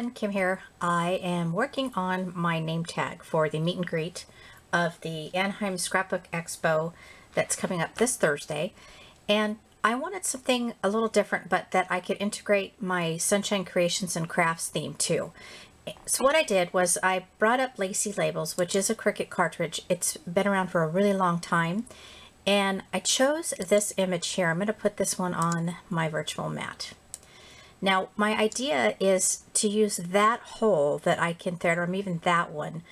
everyone, Kim here. I am working on my name tag for the meet and greet of the Anaheim Scrapbook Expo that's coming up this Thursday. And I wanted something a little different, but that I could integrate my Sunshine Creations and Crafts theme too. So what I did was I brought up Lacy Labels, which is a Cricut cartridge. It's been around for a really long time. And I chose this image here. I'm going to put this one on my virtual mat. Now, my idea is to use that hole that I can thread, or even that one,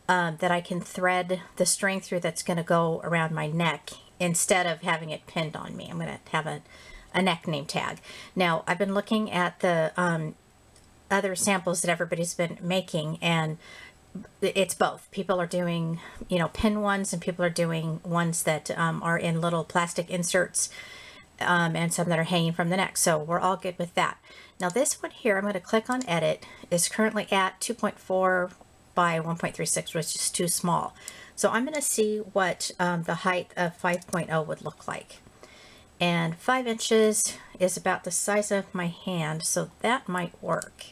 that I can thread the string through that's going to go around my neck instead of having it pinned on me. I'm going to have a neck name tag. Now, I've been looking at the other samples that everybody's been making, and it's both. People are doing, pin ones, and people are doing ones that are in little plastic inserts, and some that are hanging from the neck. So we're all good with that. Now this one here, I'm going to click on edit, is currently at 2.4 by 1.36, which is too small. So I'm going to see what the height of 5.0 would look like. And 5 inches is about the size of my hand, so that might work.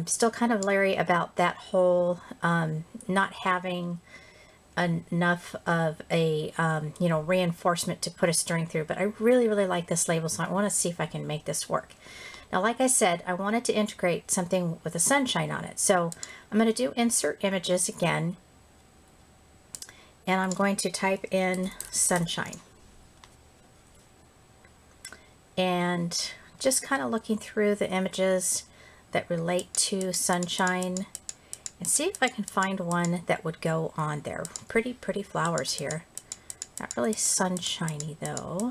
Still kind of leery about that whole not having enough of a reinforcement to put a string through, but I really like this label, so I want to see if I can make this work. Now, like I said, I wanted to integrate something with a sunshine on it, so I'm going to do insert images again, and I'm going to type in sunshine, and just kind of looking through the images that relate to sunshine and see if I can find one that would go on there. Pretty flowers here. Not really sunshiny though.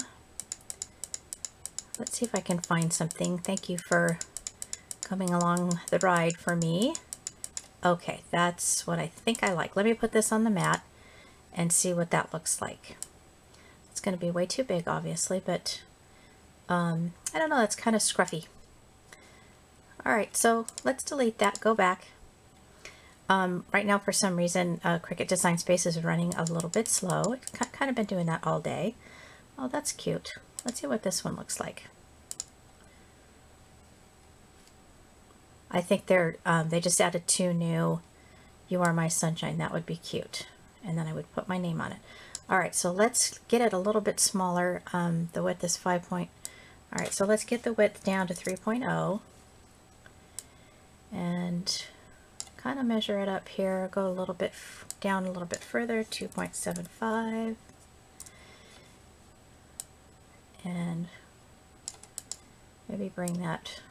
Let's see if I can find something. Thank you for coming along the ride for me. Okay, that's what I think I like. Let me put this on the mat and see what that looks like. It's going to be way too big, obviously, but I don't know, that's kind of scruffy. Alright, so let's delete that, go back. Right now, for some reason, Cricut Design Space is running a little bit slow. It's kind of been doing that all day. Oh, that's cute. Let's see what this one looks like. I think they just added 2 new "You Are My Sunshine." That would be cute. And then I would put my name on it. Alright, so let's get it a little bit smaller. The width is 5 point. Alright, so let's get the width down to 3.0. And kind of measure it up here, go a little bit down a little bit further, 2.75, and maybe bring that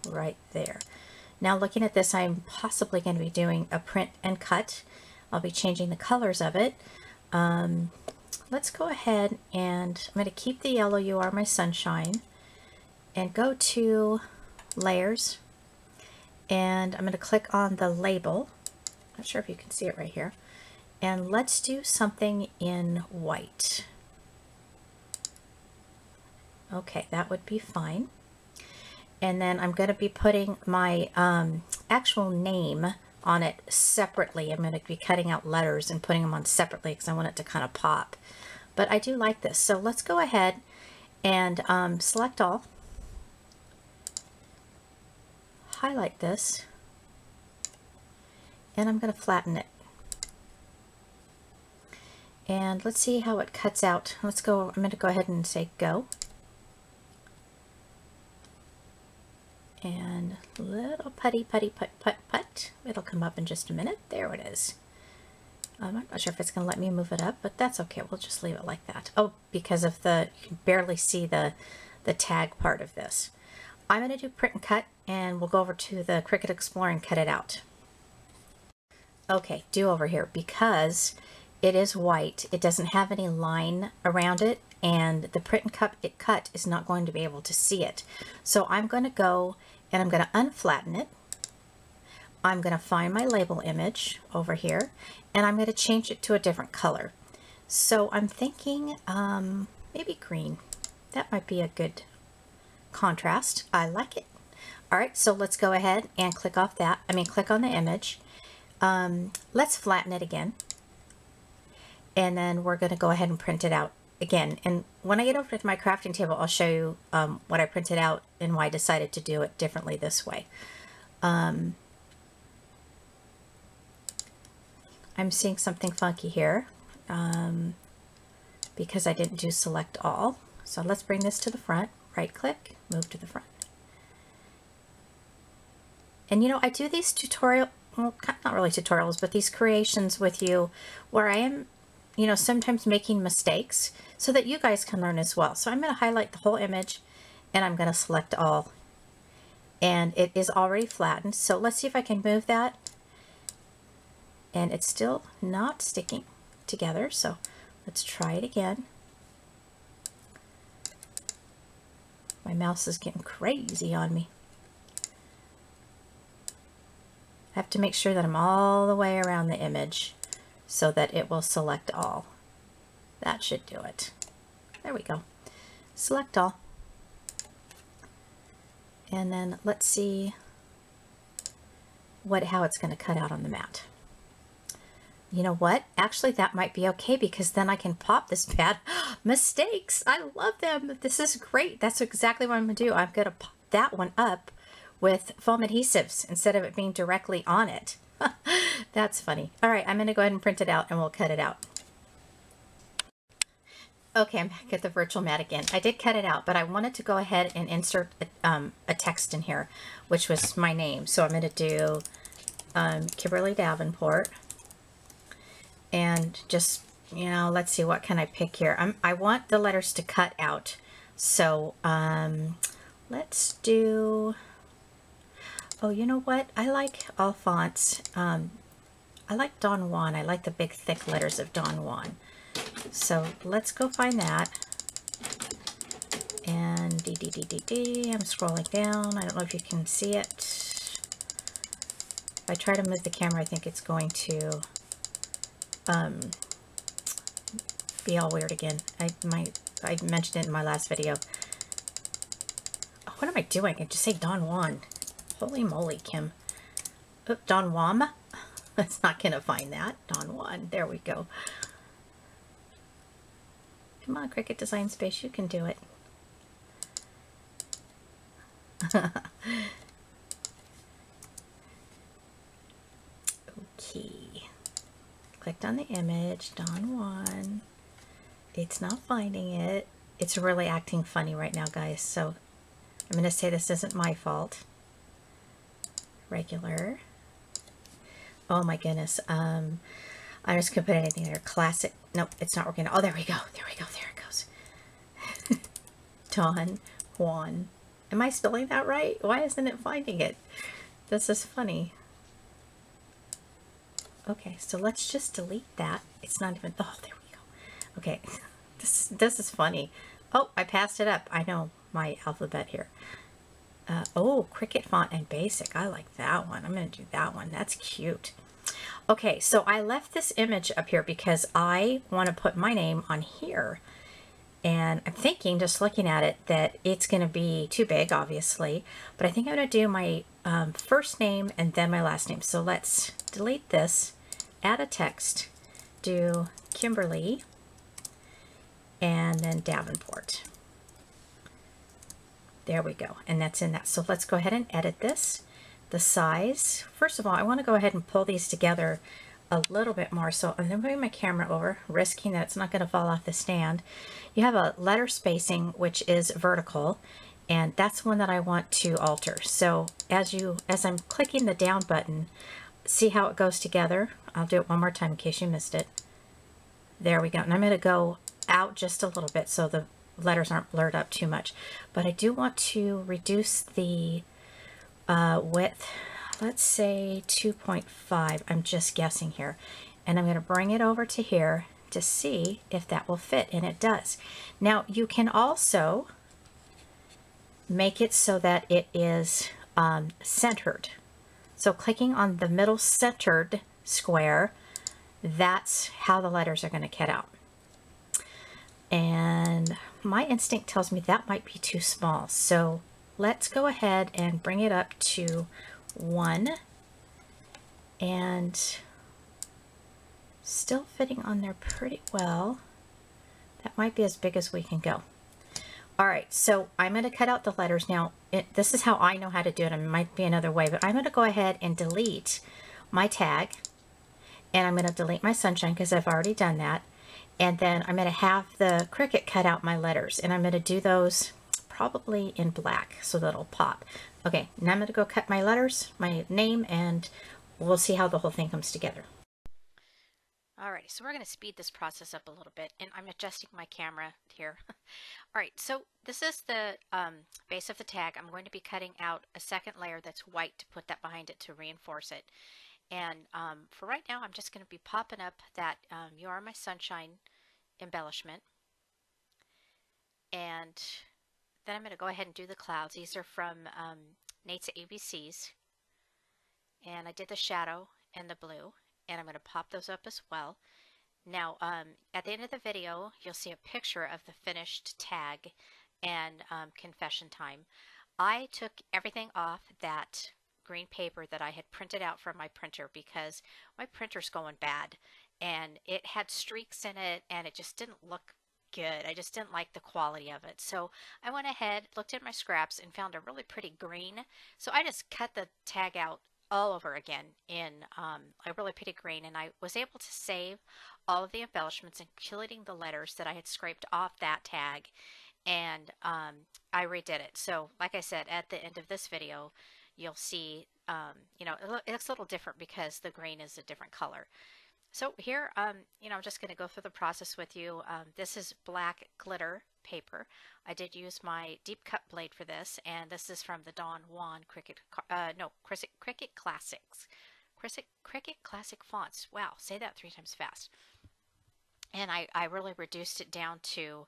right there. Now looking at this, I'm possibly going to be doing a print and cut. I'll be changing the colors of it. Let's go ahead and I'm going to keep the yellow "You Are My Sunshine" and go to layers. And I'm going to click on the label. Not sure if you can see it right here. And let's do something in white. Okay, that would be fine. And then I'm going to be putting my actual name on it separately. I'm going to be cutting out letters and putting them on separately because I want it to kind of pop. But I do like this. So let's go ahead and select all. Highlight this, and I'm going to flatten it, and let's see how it cuts out. Let's go. I'm going to go ahead and say go, and little putty put. It'll come up in just a minute. There it is. I'm not sure if it's going to let me move it up, but that's okay. We'll just leave it like that. Oh, because of you can barely see the tag part of this. I'm going to do print and cut, and we'll go over to the Cricut Explorer and cut it out. Okay, do over here. Because it is white, it doesn't have any line around it, and the print and cut is not going to be able to see it. So I'm going to go and I'm going to unflatten it. I'm going to find my label image over here, and I'm going to change it to a different color. So I'm thinking maybe green. That might be a good contrast. I like it. Alright, so let's go ahead and click on the image. Let's flatten it again. And then we're going to go ahead and print it out again. And when I get over to my crafting table, I'll show you what I printed out and why I decided to do it differently this way. I'm seeing something funky here because I didn't do select all. So let's bring this to the front, right click, move to the front. And you know, I do these tutorial, well, not really tutorials, but these creations with you where I am, you know, sometimes making mistakes so that you guys can learn as well. So I'm going to highlight the whole image and I'm going to select all. And it is already flattened. So let's see if I can move that. And it's still not sticking together. So let's try it again. My mouse is getting crazy on me. I have to make sure that I'm all the way around the image so that it will select all. That should do it. There we go. Select all. And then let's see how it's going to cut out on the mat. You know what? Actually, that might be okay because then I can pop this bad. Mistakes! I love them. This is great. That's exactly what I'm going to do. I'm going to pop that one up with foam adhesives instead of it being directly on it. That's funny. All right, I'm going to go ahead and print it out and we'll cut it out. Okay, I'm back at the virtual mat again. I did cut it out, but I wanted to go ahead and insert a text in here, which was my name. So I'm going to do Kimberly Davenport. And just, you know, let's see, what can I pick here? I want the letters to cut out. So let's do... Oh, you know what? I like all fonts. I like Don Juan. I like the big thick letters of Don Juan. So let's go find that. And I'm scrolling down. I don't know if you can see it. If I try to move the camera, I think it's going to be all weird again. I mentioned it in my last video. Oh, what am I doing? I just say Don Juan. Holy moly, Kim. Oh, Don Juan. It's not going to find that. Don Juan. There we go. Come on, Cricut Design Space. You can do it. Okay. Clicked on the image. Don Juan. It's not finding it. It's really acting funny right now, guys. So I'm going to say this isn't my fault. Regular. Oh my goodness. I'm just gonna put anything there. Classic. Nope, it's not working. Oh, there we go. There we go. There it goes. Don Juan. Am I spelling that right? Why isn't it finding it? This is funny. Okay, so let's just delete that. It's not even. Oh, there we go. Okay, this is funny. Oh, I passed it up. I know my alphabet here. Oh, Cricut font and basic. I like that one. I'm going to do that one. That's cute. Okay, so I left this image up here because I want to put my name on here. And I'm thinking, just looking at it, that it's going to be too big, obviously. But I think I'm going to do my first name and then my last name. So let's delete this, add a text, do Kimberly, and then Davenport. There we go. And that's in that. So let's go ahead and edit this. The size. First of all, I want to go ahead and pull these together a little bit more. So I'm moving my camera over, risking that it's not going to fall off the stand. You have a letter spacing, which is vertical, and that's one that I want to alter. So as I'm clicking the down button, see how it goes together? I'll do it one more time in case you missed it. There we go. And I'm going to go out just a little bit so the letters aren't blurred up too much, but I do want to reduce the width, let's say 2.5. I'm just guessing here, and I'm going to bring it over to here to see if that will fit, and it does. Now you can also make it so that it is centered. So clicking on the middle centered square, that's how the letters are going to cut out. And my instinct tells me that might be too small. So let's go ahead and bring it up to 1, and still fitting on there pretty well. That might be as big as we can go. All right, so I'm going to cut out the letters. Now, this is how I know how to do it. It might be another way, but I'm going to go ahead and delete my tag. And I'm going to delete my sunshine because I've already done that. And then I'm going to have the Cricut cut out my letters. And I'm going to do those probably in black so that it'll pop. Okay, now I'm going to go cut my letters, my name, and we'll see how the whole thing comes together. Alrighty, so we're going to speed this process up a little bit, and I'm adjusting my camera here. Alright, so this is the base of the tag. I'm going to be cutting out a second layer that's white to put that behind it to reinforce it. And for right now, I'm just going to be popping up that You Are My Sunshine embellishment. And then I'm going to go ahead and do the clouds. These are from Nate's ABCs. And I did the shadow and the blue. And I'm going to pop those up as well. Now, at the end of the video, you'll see a picture of the finished tag and confession time. I took everything off that green paper that I had printed out from my printer because my printer's going bad and it had streaks in it and it just didn't look good. I just didn't like the quality of it. So I went ahead, looked at my scraps and found a really pretty green. So I just cut the tag out all over again in a really pretty green, and I was able to save all of the embellishments, including the letters that I had scraped off that tag, and I redid it. So like I said, at the end of this video, you'll see, you know, it looks a little different because the green is a different color. So here, you know, I'm just going to go through the process with you. This is black glitter paper. I did use my deep cut blade for this, and this is from the Don Juan Cricut, Cricut Classics. Cricut Classic fonts. Wow, say that 3 times fast. And I really reduced it down to,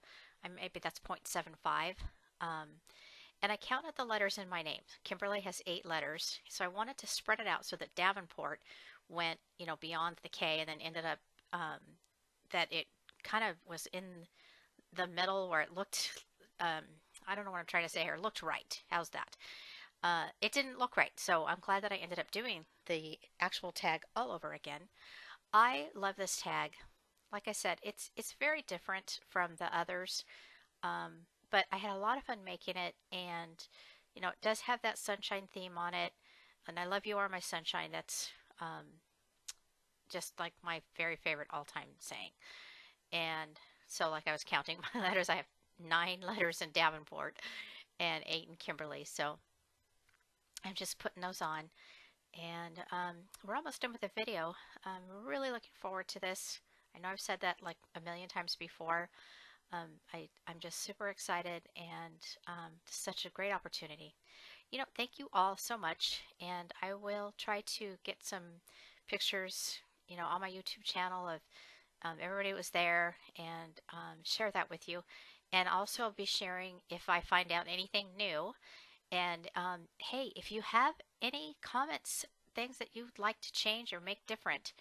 maybe that's 0.75. And I counted the letters in my name. Kimberly has 8 letters, so I wanted to spread it out so that Davenport went, you know, beyond the K and then ended up that it kind of was in the middle where it looked, I don't know what I'm trying to say here, looked right. How's that? It didn't look right, so I'm glad that I ended up doing the actual tag all over again. I love this tag. Like I said, it's very different from the others, but I had a lot of fun making it, and you know, it does have that sunshine theme on it, and I love You Are My Sunshine. That's just like my very favorite all-time saying. And so, like I was counting my letters, I have 9 letters in Davenport and 8 in Kimberly. So I'm just putting those on, and we're almost done with the video. I'm really looking forward to this. I know I've said that like a million times before. I'm just super excited, and such a great opportunity. You know, thank you all so much, and I will try to get some pictures, you know, on my YouTube channel of everybody was there, and share that with you. And also I'll be sharing if I find out anything new. And hey, if you have any comments, things that you'd like to change or make different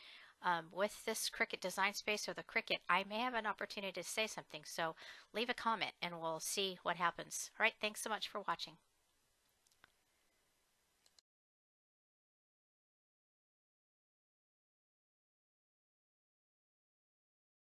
with this Cricut design space or the Cricut, I may have an opportunity to say something. So leave a comment and we'll see what happens. All right, thanks so much for watching.